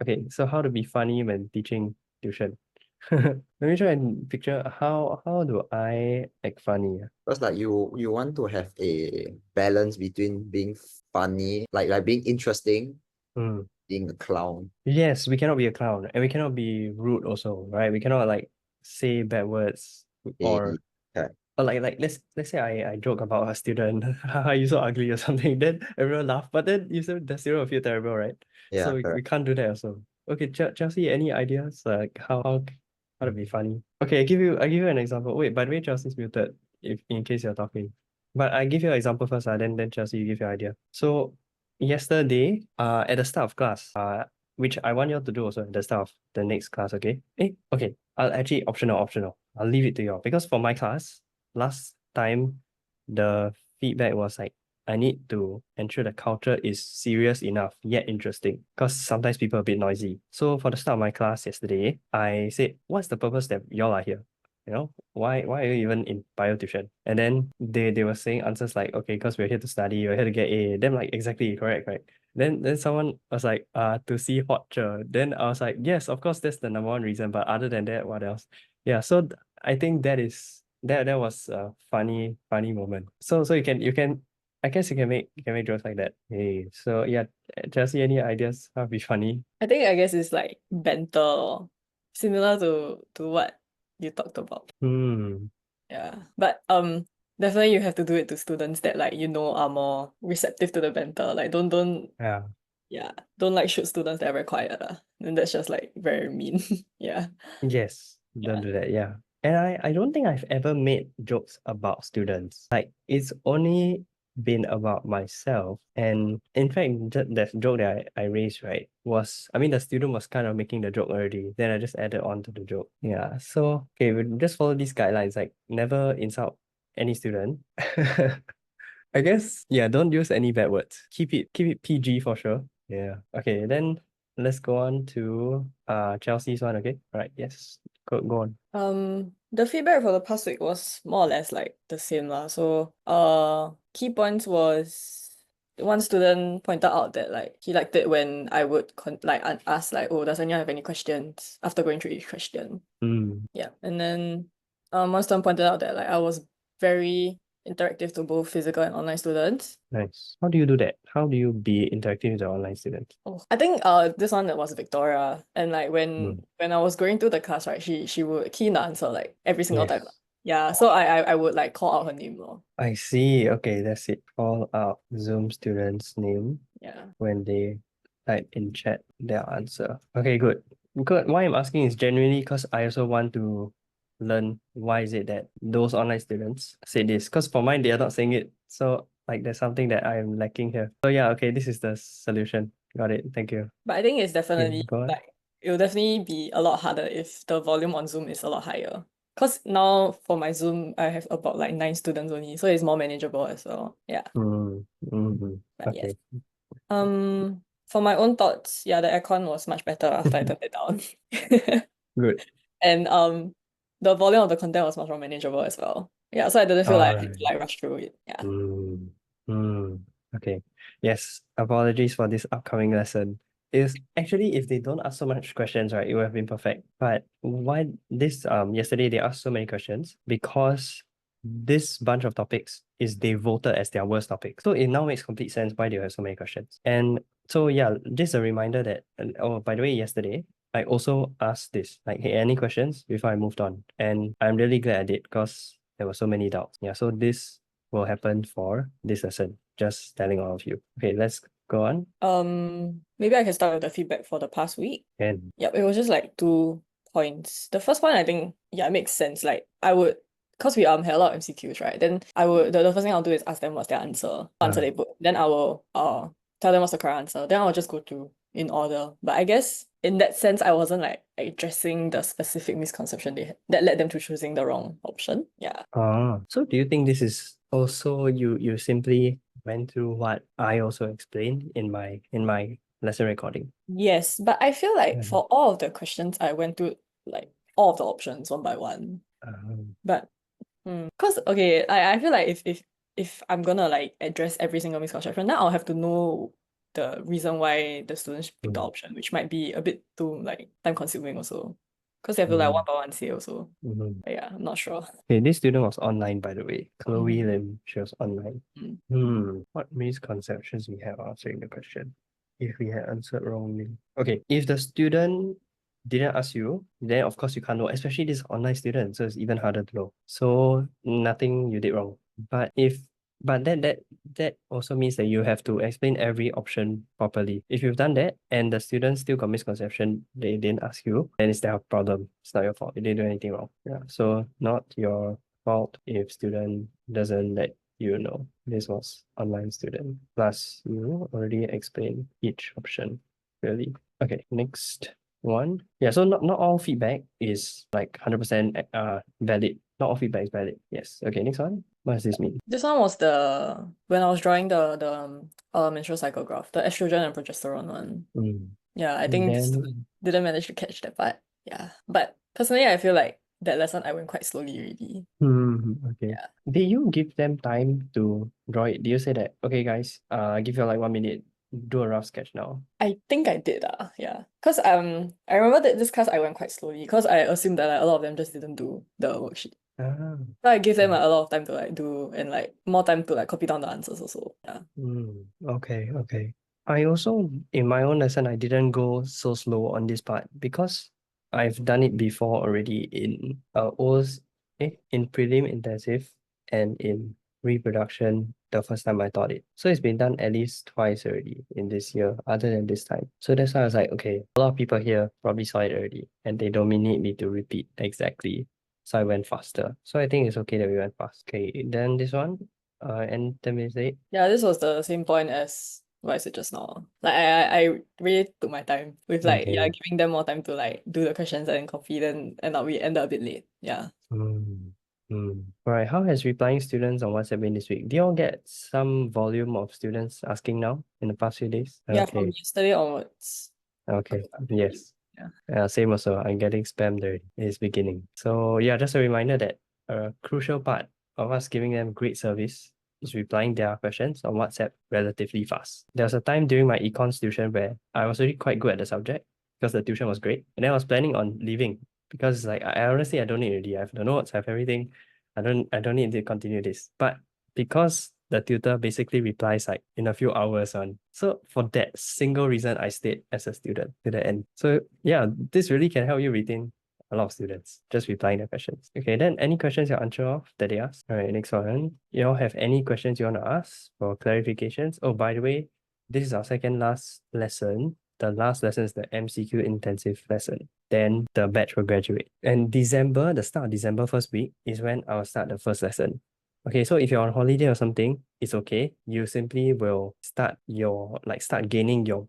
Okay, so how to be funny when teaching tuition? Let me try and picture how do I act funny? Because like you want to have a balance between being funny, like being interesting, Hmm. being a clown. Yes, we cannot be a clown and we cannot be rude also, right? We cannot like say bad words Eh, or yeah, like let's say I joke about a student, haha, you so ugly or something, then everyone laugh. But then you said the student will feel terrible, right? So yeah, we correct. can't do that also. Okay, Chelsea, any ideas like how to be funny? Okay, I give you an example. Wait, by the way, Chelsea's muted if in case you're talking. But I give you an example first, then Chelsea, you give your idea. So yesterday, at the start of class, which I want you all to do also at the start of the next class, okay? Okay. I'll actually optional. I'll leave it to you all because for my class, last time the feedback was like I need to ensure the culture is serious enough yet interesting because sometimes people are a bit noisy. So for the start of my class yesterday, I said, what's the purpose that y'all are here? You know, why are you even in bio tuition? And then they were saying answers like, okay, because we're here to study, we're here to get A. Then like exactly correct, right? Then someone was like, to see hot cher. Then I was like, yes, of course that's the number one reason. But other than that, what else? Yeah, so I think that was a funny moment. So you can I guess you can make jokes like that. Hey, so yeah, Chelsea, any ideas? That'd be funny. I guess it's like banter, or similar to what you talked about. Hmm. Yeah. But definitely you have to do it to students that like are more receptive to the banter. Like don't Yeah. yeah, don't like shoot students that are very quiet. And that's just like very mean. Yeah. Yes, don't Yeah. do that. Yeah. And I don't think I've ever made jokes about students. Like it's only been about myself. And in fact, that joke that I raised, right, was I mean the student was kind of making the joke already. Then I just added on to the joke. Yeah. So okay, we just follow these guidelines, like never insult any student. I guess yeah, don't use any bad words. Keep it PG for sure. Yeah. Okay, then let's go on to Chelsea's one, okay? All right, yes. Go on. The feedback for the past week was more or less like the same lah. So key points was one student pointed out that like he liked it when I would ask like, oh, does anyone have any questions after going through each question? Mm, Yeah. And then one student pointed out that like I was very interactive to both physical and online students. nice. How do you do that? How do you be interactive with the online students? Oh, I think this one that was Victoria, and like Mm, when I was going through the class, right, she would key in the answer like every single time. yes. Yeah, so I would like call out her name more. I see. Okay, that's it. Call out Zoom students' name Yeah. when they type in chat their answer. Okay, good. Good. Why I'm asking is genuinely because I also want to learn why is it that those online students say this. Because for mine, they are not saying it. So like there's something that I'm lacking here. So yeah, okay, this is the solution. Got it. Thank you. But I think it's Okay, definitely go on. like it will definitely be a lot harder if the volume on Zoom is a lot higher. Because now for my Zoom, I have about like 9 students only, so it's more manageable as well. Yeah. But yes. Okay. For my own thoughts, yeah, the aircon was much better after I turned it down. Good. And the volume of the content was much more manageable as well. Yeah, so I didn't feel All like I had to right. like rush through it. Yeah. Mm, okay. Yes, apologies for this upcoming lesson. Is actually if they don't ask so much questions, right, it would have been perfect. But why this yesterday they asked so many questions because this bunch of topics is they voted as their worst topic. So it now makes complete sense why they have so many questions. And so yeah, just a reminder that oh by the way, yesterday I also asked this, like, hey, any questions before I moved on? And I'm really glad I did because there were so many doubts. Yeah, so this will happen for this lesson. Just telling all of you. Okay, let's go on. Maybe I can start with the feedback for the past week. And Yep, it was just like 2 points. The first one, I think, yeah, it makes sense. Like I would, because we had a lot of MCQs, right? Then I would the first thing I'll do is ask them what's their answer they put. Then I will tell them what's the correct answer. Then I'll just go through in order. But I guess in that sense, I wasn't like addressing the specific misconception they had that led them to choosing the wrong option. Yeah. so do you think this is also you simply went through what I also explained in my lesson recording? Yes, but I feel like Mhm. for all of the questions, I went through like all of the options one by one. But because okay, I feel like if I'm gonna like address every single misconception, now I'll have to know the reason why the students pick the Mm. option, which might be a bit too like time consuming also. Because they have to like one by one say also. Mhm. But yeah, I'm not sure. Okay, this student was online, by the way. Chloe Mhm. Lim, she was online. Mm. What misconceptions we have answering the question? If we had answered wrongly. Okay, if the student didn't ask you, then of course you can't know, especially this online student, so it's even harder to know. So nothing you did wrong. But that also means that you have to explain every option properly. If you've done that and the students still got misconception, they didn't ask you, then it's their problem. It's not your fault. You didn't do anything wrong. Yeah. So not your fault if student doesn't let you know this was online student. Plus you already explained each option really. Okay, next one. Yeah, so not all feedback is like 100% valid. Not all feedback is valid. Yes. Okay, next one. What does this mean? This one was when I was drawing the menstrual cycle graph, the estrogen and progesterone one. Yeah, I think the Then student didn't manage to catch that part. Yeah. But personally I feel like that lesson I went quite slowly already. okay. Yeah. Did you give them time to draw it? Did you say that, okay guys, give you like 1 minute, do a rough sketch now? I think I did, yeah. Because I remember that this class I went quite slowly because I assumed that like, a lot of them just didn't do the worksheet. Ah. So I gave them like, a lot of time to like do and like more time to like copy down the answers also. Yeah. Okay, okay. I also, in my own lesson, I didn't go so slow on this part because I've done it before already in in prelim intensive and in reproduction the first time I taught it. So it's been done at least twice already in this year, other than this time. So that's why I was like, okay, a lot of people here probably saw it already and they don't need me to repeat exactly. So I went faster. So I think it's okay that we went fast. Okay, then this one, and 10 minutes late. Yeah, this was the same point as what I said just now. Like I really took my time with like Okay. giving them more time to like do the questions and then copy, then we ended a bit late. Yeah. All right, how has replying students on WhatsApp been this week? Do you all get some volume of students asking now in the past few days? Yeah, Okay, from yesterday onwards. okay, yes. Yeah. Same also. I'm getting spammed already. It's beginning. So yeah, just a reminder that a crucial part of us giving them great service is replying their questions on WhatsApp relatively fast. There was a time during my econs tuition where I was already quite good at the subject because the tuition was great. And then I was planning on leaving because like I honestly I don't need already. I have the notes, I have everything. I don't need to continue this. But because the tutor basically replies like in a few hours on. So for that single reason, I stayed as a student to the end. So yeah, this really can help you retain a lot of students, just replying their questions. Okay, then any questions you're unsure of that they ask? All right, next one. You all have any questions you want to ask for clarifications? Oh, by the way, this is our second last lesson. The last lesson is the MCQ intensive lesson. Then the batch will graduate. And December, the start of December first week is when I'll start the first lesson. Okay, so if you're on holiday or something, it's okay. You simply will start gaining your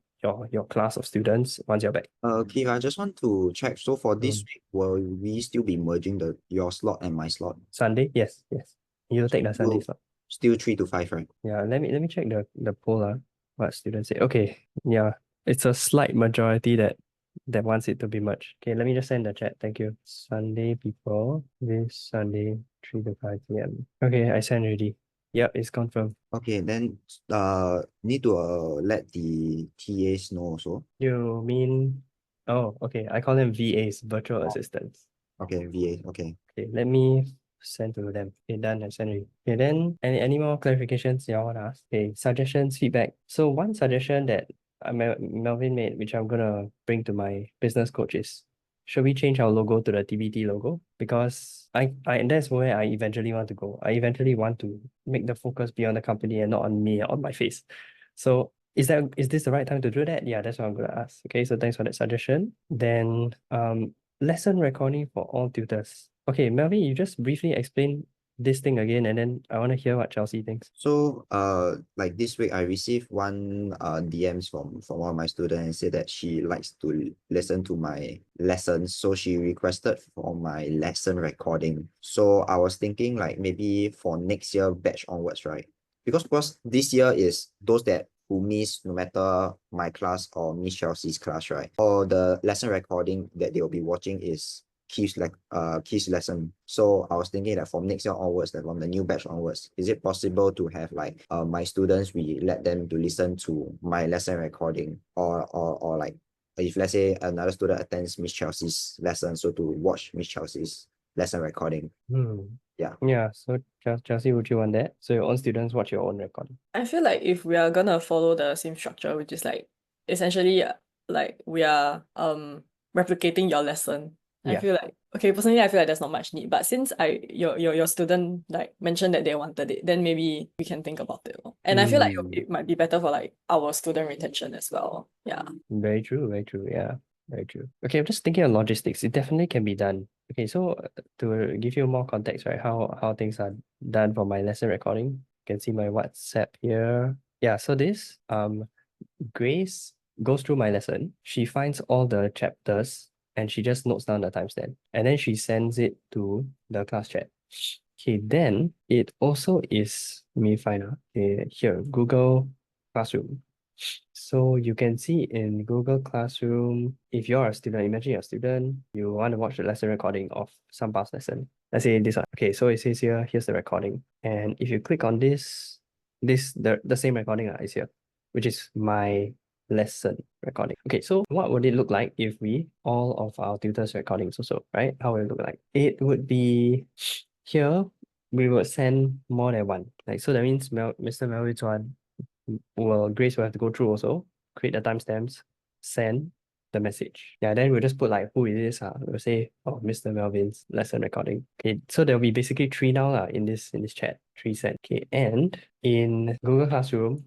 class of students once you're back. Keith, I just want to check. So for this Mm. week, will we still be merging your slot and my slot? Sunday? Yes, yes. You'll take the Sunday slot. Still 3 to 5, right? Yeah, let me check the poll, what students say. Okay, yeah. It's a slight majority that wants it to be merged. Okay, let me just send the chat. Thank you. Sunday people, this Sunday, 3 to 5 p.m. Okay, I sent already. Yep, it's confirmed. Okay, then need to let the TAs know also. You mean, oh, okay. I call them VAs, virtual assistants. Okay, VA, okay. Okay, let me send to them. Okay, done. I sent already. Okay, then any more clarifications y'all want to ask? Okay, suggestions, feedback. So one suggestion that Melvin made, which I'm gonna bring to my business coach is, should we change our logo to the TBT logo? Because and that's where I eventually want to go. I eventually want to make the focus be on the company and not on me, on my face. So is this the right time to do that? Yeah, that's what I'm gonna ask. Okay, so thanks for that suggestion. Then lesson recording for all tutors. Okay, Melvin, you just briefly explain this thing again, and then I want to hear what Chelsea thinks. So like this week I received one DMs from one of my students and said that she likes to listen to my lessons. So she requested for my lesson recording. So I was thinking like maybe for next year batch onwards, right? Because this year is those that who miss no matter my class or Miss Chelsea's class, right? Or the lesson recording that they will be watching is Keith's lesson. So I was thinking that from next year onwards, that from the new batch onwards, is it possible to have like my students, we let them to listen to my lesson recording, or like if let's say another student attends Miss Chelsea's lesson, so to watch Miss Chelsea's lesson recording. Yeah. Yeah, so Chelsea, would you want that? So your own students watch your own recording. I feel like if we are gonna follow the same structure, which is like essentially like we are replicating your lesson, I Yeah. feel like okay, personally I feel like there's not much need. But since your student like mentioned that they wanted it, then maybe we can think about it. And I feel like it might be better for like our student retention as well. Yeah. Very true, very true. Yeah, very true. Okay, I'm just thinking of logistics. It definitely can be done. Okay, so to give you more context, right, how things are done for my lesson recording, you can see my WhatsApp here. Yeah, so this Grace goes through my lesson. She finds all the chapters and she just notes down the timestamp. And then she sends it to the class chat. Okay, then it also is, let me find out. Here, Google Classroom. So you can see in Google Classroom, if you're a student, imagine you're a student, you want to watch the lesson recording of some past lesson. Let's say this one. Okay, so it says here, here's the recording. And if you click on this, the same recording is here, which is my lesson recording. Okay, so what would it look like if we all of our tutors recordings also, right? How would it look like? It would be here, we would send more than one. Like, so that means Mr. Melvin's one, well, Grace will have to go through also, create the timestamps, send the message. Yeah, then we'll just put like who it is. We'll say, oh, Mr. Melvin's lesson recording. Okay, so there'll be basically three now in this chat. Three sent. Okay, and in Google Classroom,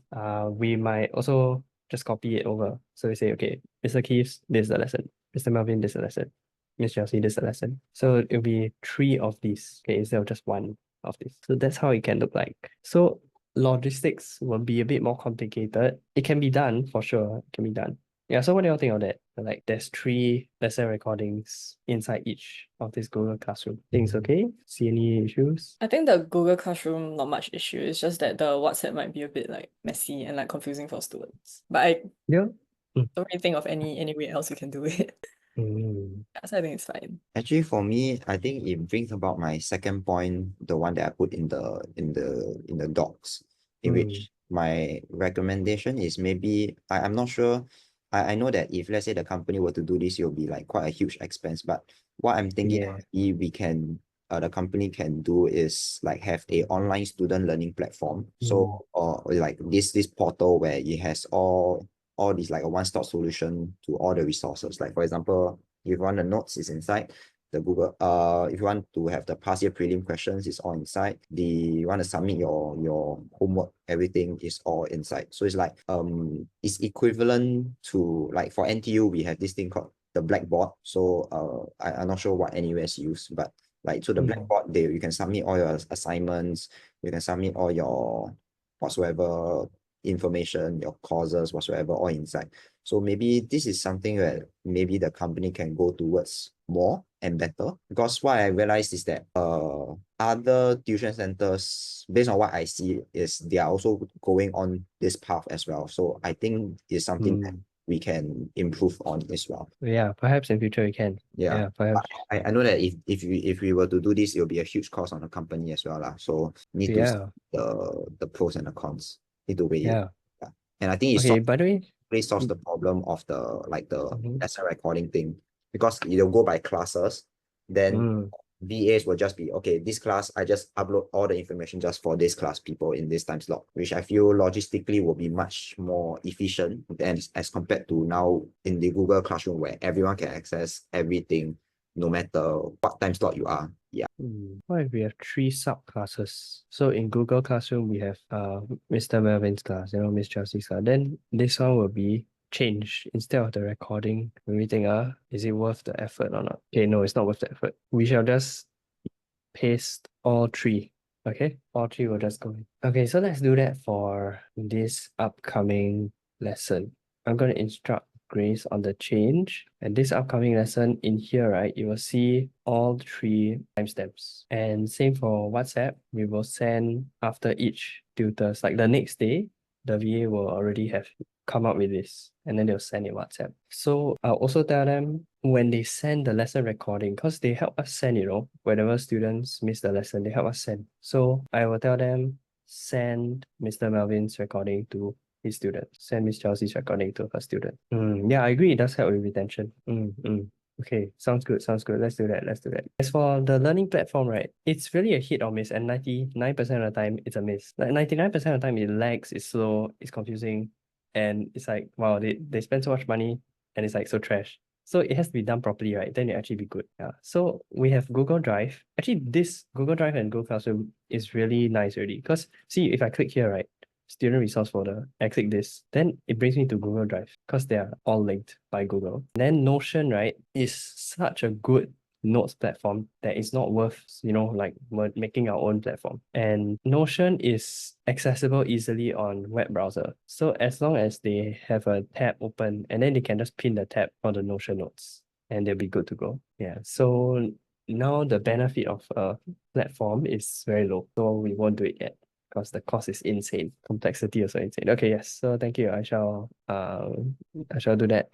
we might also just copy it over. So we say, okay, Mr. Keith's, this is the lesson. Mr. Melvin, this is the lesson. Miss Chelsea, this is the lesson. So it'll be three of these, okay, instead of just one of this. So that's how it can look like. So logistics will be a bit more complicated. It can be done for sure. It can be done. Yeah, so what do you think of that? Like there's three lesson recordings inside each of this Google Classroom. Things okay? See any issues? I think the Google Classroom not much issue. It's just that the WhatsApp might be a bit like messy and like confusing for students. But I Yeah. don't really think of any way else we can do it. Mm. Yeah, so I think it's fine. Actually, for me, I think it brings about my second point, the one that I put in the docs, in which my recommendation is maybe I'm not sure. I know that if let's say the company were to do this, it'll be like quite a huge expense. But what I'm thinking Yeah. we can the company can do is like have a online student learning platform. So or like this portal where it has all these like a one-stop solution to all the resources. Like for example, if you want the notes, is inside the Google. If you want to have the past year prelim questions, it's all inside. You want to submit your homework, everything is all inside. So it's like it's equivalent to like for NTU we have this thing called the Blackboard. So I'm not sure what NUS use, but like so the Blackboard there you can submit all your assignments, you can submit all your whatsoever information, your courses, whatsoever, all inside. So maybe this is something that maybe the company can go towards more and better. Because what I realized is that other tuition centers, based on what I see, is they are also going on this path as well. So I think it's something that we can improve on as well. Yeah, perhaps in future we can. Yeah, perhaps. I know that if we were to do this, it'll be a huge cost on the company as well lah. So need to see the pros and the cons. Need to weigh it. Yeah. Yeah. And I think Okay, by the way, really solves the problem of the lesson recording thing, because it'll go by classes. Then VAs will just be, okay, this class, I just upload all the information just for this class people in this time slot, which I feel logistically will be much more efficient than as compared to now in the Google Classroom where everyone can access everything no matter what time slot you are. Yeah. What if we have three subclasses? So in Google Classroom, we have Mr. Melvin's class, Miss Chelsea's class. Then this one will be changed instead of the recording. When we think, is it worth the effort or not? Okay, no, it's not worth the effort. We shall just paste all three. Okay, all three will just go in. Okay, so let's do that for this upcoming lesson. I'm going to instruct Grace on the change. And this upcoming lesson in here, right, you will see all three timestamps. And same for WhatsApp, we will send after each tutors. Like the next day, the VA will already have come up with this, and then they'll send it WhatsApp. So I'll also tell them when they send the lesson recording, because they help us send, whenever students miss the lesson, they help us send. So I will tell them, send Mr. Melvin's recording to his student, send Miss Chelsea's recording to her student. Yeah, I agree. It does help with retention. Okay, sounds good. Let's do that. As for the learning platform, right, it's really a hit or miss, and 99% of the time it's a miss. Like 99% of the time it lags, it's slow, it's confusing, and it's like, wow, they spend so much money and it's like so trash. So it has to be done properly, right? Then it actually be good. Yeah. So we have Google Drive. Actually, this Google Drive and Google Classroom is really nice already. Because see, if I click here, right, student resource folder, I click this, then it brings me to Google Drive because they are all linked by Google. Then Notion, right, is such a good notes platform that is not worth, like making our own platform. And Notion is accessible easily on web browser. So as long as they have a tab open and then they can just pin the tab on the Notion notes and they'll be good to go. Yeah. So now the benefit of a platform is very low. So we won't do it yet because the cost is insane. Complexity also insane. Okay, yes. So thank you. I shall do that.